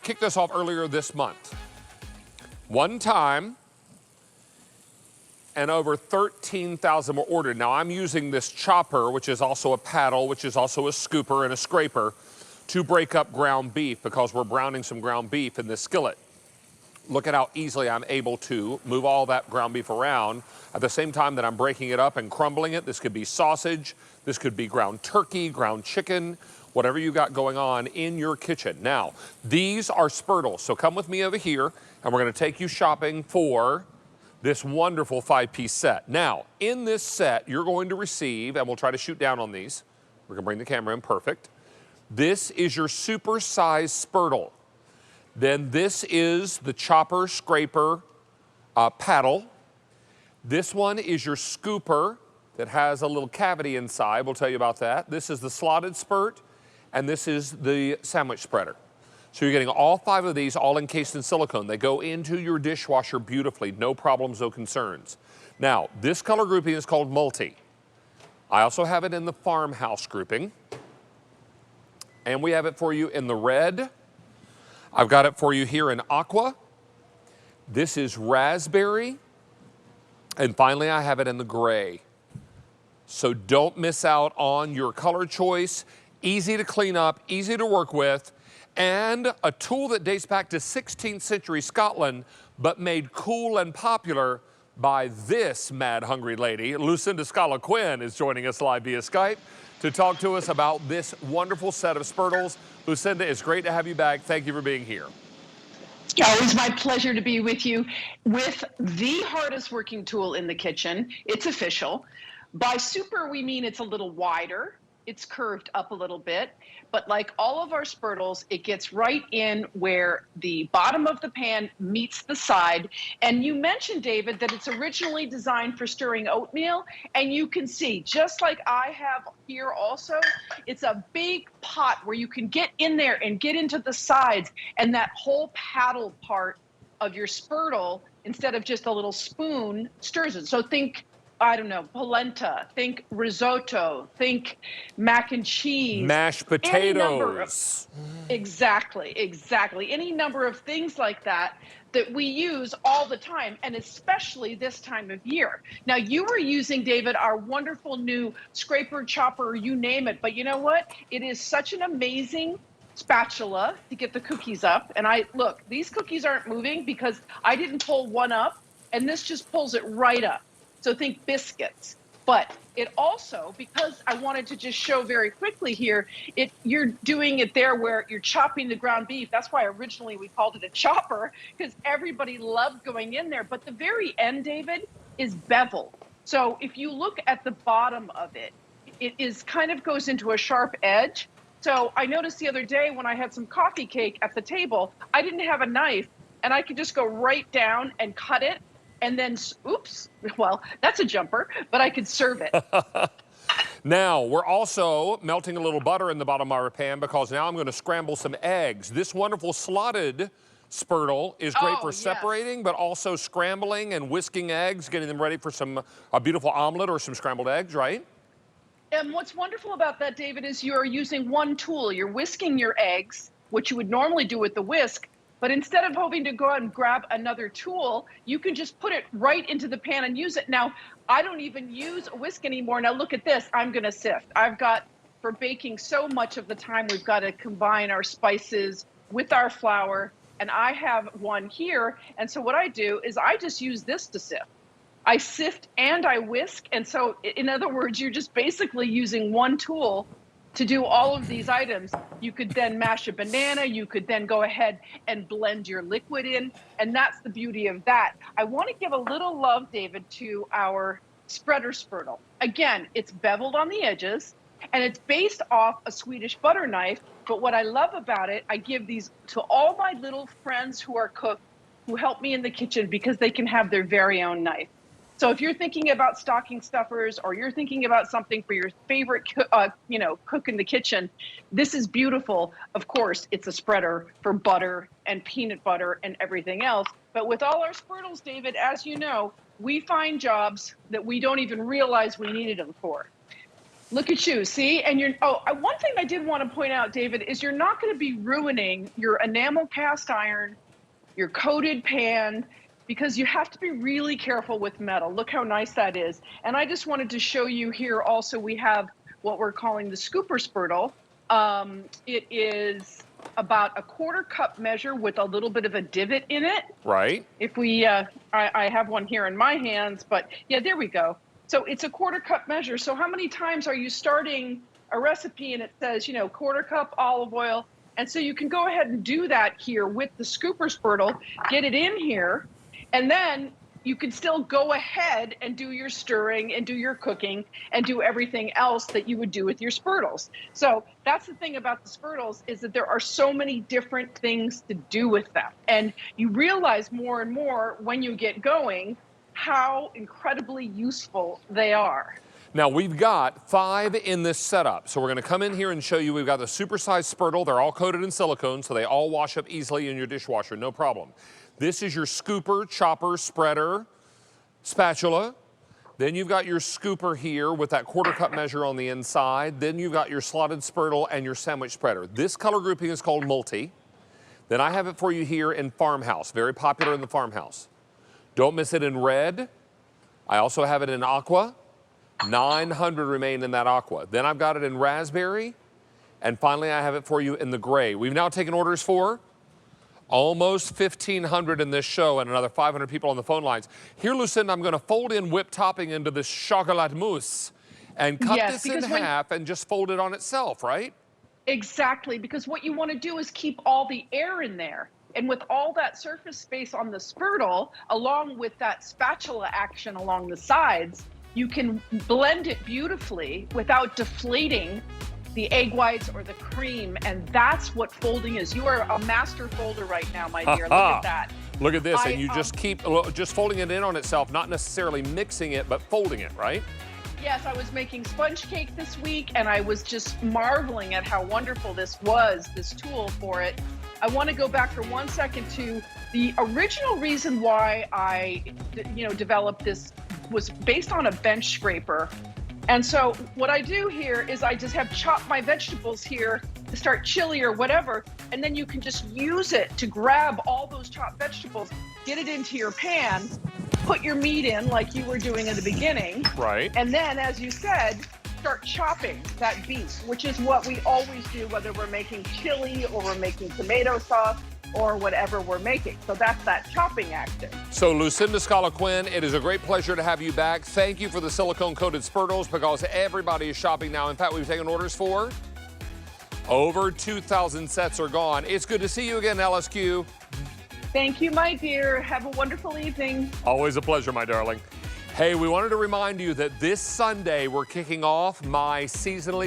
kicked this off earlier this month. One time, and over 13,000 were ordered. Now, I'm using this chopper, which is also a paddle, which is also a scooper and a scraper, to break up ground beef because we're browning some ground beef in this skillet. Look at how easily I'm able to move all that ground beef around at the same time that I'm breaking it up and crumbling it. This could be sausage, this could be ground turkey, ground chicken, whatever you got going on in your kitchen. Now, these are Spurtles, so come with me over here and we're gonna take you shopping for this wonderful 5-piece set. Now, in this set, you're going to receive, and we'll try to shoot down on these. We're gonna bring the camera in, perfect. This is your super-sized Spurtle. Then this is the chopper, scraper, paddle. This one is your scooper that has a little cavity inside. We'll tell you about that. This is the slotted spurt, and this is the sandwich spreader. So you're getting all 5 of these all encased in silicone. They go into your dishwasher beautifully, no problems, no concerns. Now, this color grouping is called multi. I also have it in the farmhouse grouping. And we have it for you in the red. I've got it for you here in aqua. This is raspberry. And finally, I have it in the gray. So don't miss out on your color choice. Easy to clean up, easy to work with, and a tool that dates back to 16th century Scotland, but made cool and popular by this mad hungry lady. Lucinda Scala Quinn is joining us live via Skype to talk to us about this wonderful set of Spurtles. Lucinda, it's great to have you back. Thank you for being here. Always my pleasure to be with you with the hardest working tool in the kitchen. It's official. By super, we mean it's a little wider. It's curved up a little bit, but like all of our Spurtles, it gets right in where the bottom of the pan meets the side. And you mentioned, David, that it's originally designed for stirring oatmeal, and you can see, just like I have here also, it's a big pot where you can get in there and get into the sides, and that whole paddle part of your Spurtle, instead of just a little spoon, stirs it. So think, I don't know, polenta, think risotto, think mac and cheese. Mashed potatoes. Exactly. Any number of things like that that we use all the time, and especially this time of year. Now, you were using, David, our wonderful new scraper, chopper, you name it, but you know what? It is such an amazing spatula to get the cookies up. And look, these cookies aren't moving because I didn't pull one up, and this just pulls it right up. So think biscuits. But it also, because I wanted to just show very quickly here, you're doing it there where you're chopping the ground beef. That's why originally we called it a chopper, because everybody loved going in there. But the very end, David, is beveled. So if you look at the bottom of it, it is kind of goes into a sharp edge. So I noticed the other day when I had some coffee cake at the table, I didn't have a knife, and I could just go right down and cut it. And then, oops, well, that's a jumper, but I could serve it. Now, we're also melting a little butter in the bottom of our pan because now I'm going to scramble some eggs. This wonderful slotted Spurtle is great for separating, but also scrambling and whisking eggs, getting them ready for a beautiful omelet or some scrambled eggs, right? And what's wonderful about that, David, is you're using one tool. You're whisking your eggs, which you would normally do with the whisk. But instead of having to go out and grab another tool, you can just put it right into the pan and use it. Now, I don't even use a whisk anymore. Now, look at this. I'm going to sift. I've got, for baking so much of the time, we've got to combine our spices with our flour. And I have one here. And so what I do is I just use this to sift. I sift and I whisk. And so, in other words, you're just basically using one tool to do all of these items. You could then mash a banana. You could then go ahead and blend your liquid in. And that's the beauty of that. I want to give a little love, David, to our spreader Spurtle. Again, it's beveled on the edges, and it's based off a Swedish butter knife. But what I love about it, I give these to all my little friends who are cooks, who help me in the kitchen, because they can have their very own knife. So if you're thinking about stocking stuffers, or you're thinking about something for your favorite, cook in the kitchen, this is beautiful. Of course, it's a spreader for butter and peanut butter and everything else. But with all our Spurtles, David, as you know, we find jobs that we don't even realize we needed them for. Look at you, see? And one thing I did want to point out, David, is you're not going to be ruining your enamel cast iron, your coated pan, because you have to be really careful with metal. Look how nice that is. And I just wanted to show you here also, we have what we're calling the scooper spurtle. It is about a 1/4 cup measure with a little bit of a divot in it. Right. If we, I have one here in my hands, but yeah, there we go. So it's a 1/4 cup measure. So how many times are you starting a recipe and it says, 1/4 cup olive oil? And so you can go ahead and do that here with the scooper spurtle, get it in here, and then you can still go ahead and do your stirring and do your cooking and do everything else that you would do with your spurtles. So that's the thing about the spurtles, is that there are so many different things to do with them. And you realize more and more when you get going how incredibly useful they are. Now we've got 5 in this setup. So we're gonna come in here and show you, we've got the supersized spurtle. They're all coated in silicone, so they all wash up easily in your dishwasher, no problem. This is your scooper, chopper, spreader, spatula. Then you've got your scooper here with that 1/4 cup measure on the inside. Then you've got your slotted spurtle and your sandwich spreader. This color grouping is called multi. Then I have it for you here in farmhouse, very popular in the farmhouse. Don't miss it in red. I also have it in aqua. 900 remain in that aqua. Then I've got it in raspberry. And finally, I have it for you in the gray. We've now taken orders for almost 1,500 in this show and another 500 people on the phone lines. Here, Lucinda, I'm going to fold in whipped topping into this chocolat mousse and cut this in half and just fold it on itself, right? Exactly, because what you want to do is keep all the air in there. And with all that surface space on the spurtle, along with that spatula action along the sides, you can blend it beautifully without deflating the egg whites or the cream. And that's what folding is. You are a master folder right now, my dear. Look at that. Look at this. And you just keep just folding it in on itself, not necessarily mixing it, but folding it, right? Yes, I was making sponge cake this week, and I was just marveling at how wonderful this was, this tool for it. I want to go back for 1 second to the original reason why I, developed this was based on a bench scraper. And so what I do here is I just have chopped my vegetables here to start chili or whatever, and then you can just use it to grab all those chopped vegetables, get it into your pan, put your meat in like you were doing in the beginning. Right. And then, as you said, start chopping that beef, which is what we always do, whether we're making chili or we're making tomato sauce or whatever we're making. So that's that chopping action. So Lucinda Scala-Quinn, it is a great pleasure to have you back. Thank you for the silicone-coated spurtles, because everybody is shopping now. In fact, we've taken orders for over 2,000 sets are gone. It's good to see you again, LSQ. Thank you, my dear. Have a wonderful evening. Always a pleasure, my darling. Hey, we wanted to remind you that this Sunday we're kicking off my seasonally